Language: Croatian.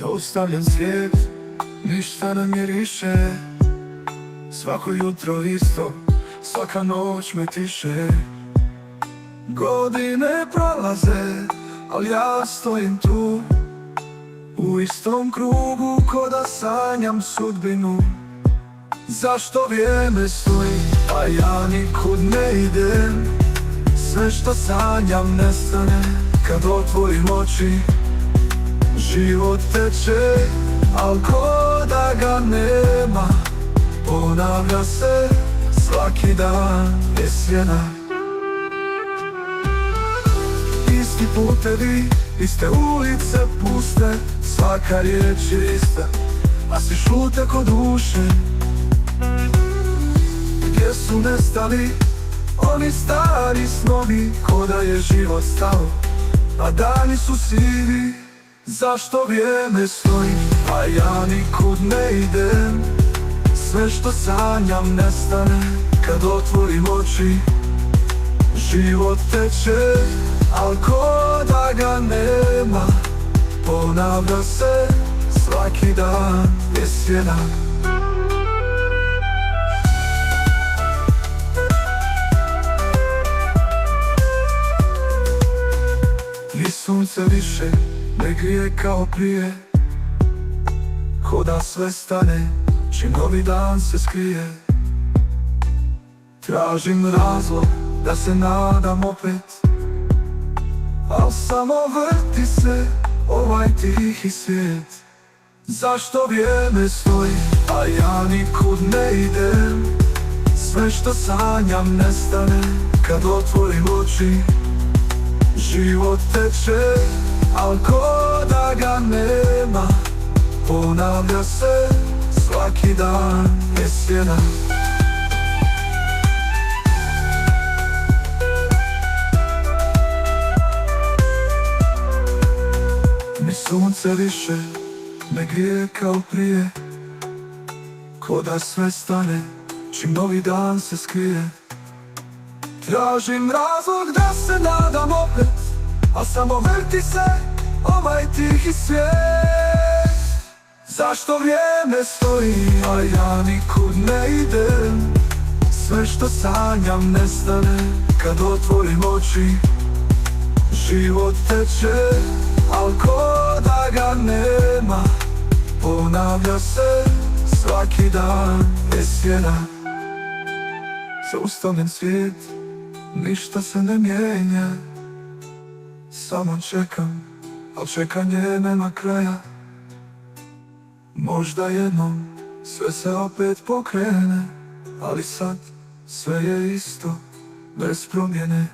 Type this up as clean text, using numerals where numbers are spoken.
Zaustavljen svijet, ništa ne miriše. Svako jutro isto, svaka noć me tiše. Godine prolaze, al ja stojim tu, u istom krugu ko da sanjam sudbinu. Zašto vrijeme stoji, a ja nikud ne idem? Sve što sanjam nestane kad otvorim oči. Život teče, al ko da ga nema. Ponavlja se, svaki dan je sjena. Isti putevi, iste ulice puste, svaka riječ je ista, a svi šute ko duše. Gdje su nestali oni stari snovi, ko da je život stao, a dani su sivi. Zašto vrijeme stoji, a ja nikud ne idem? Sve što sanjam nestane kad otvorim oči. Život teče, al ko da ga nema. Ponavlja se, svaki dan je sjena. Ni sunce više ne grije kao prije, ko da sve stane čim novi dan se skrije. Tražim razlog da se nadam opet, al samo vrti se ovaj tihi svijet. Zašto vrijeme stoji, a ja nikud ne idem? Sve što sanjam nestane kad otvorim oči. Život teče, al ko da ga nema. Ponavlja se, svaki dan je sjena. Ni sunce više ne grije kao prije, ko da sve stane čim novi dan se skrije. Tražim razlog da se nadam opet, a samo vrti se ovaj tihi svijet. Zašto vrijeme stoji, a ja nikud ne idem? Sve što sanjam nestane kad otvorim oči. Život teče, al ko da ga nema. Ponavlja se, svaki dan je sjena. Zaustavljen svijet, ništa se ne mijenja. Samo čekam, al čekanje nema kraja. Možda jednom sve se opet pokrene, ali sad sve je isto, bez promjene.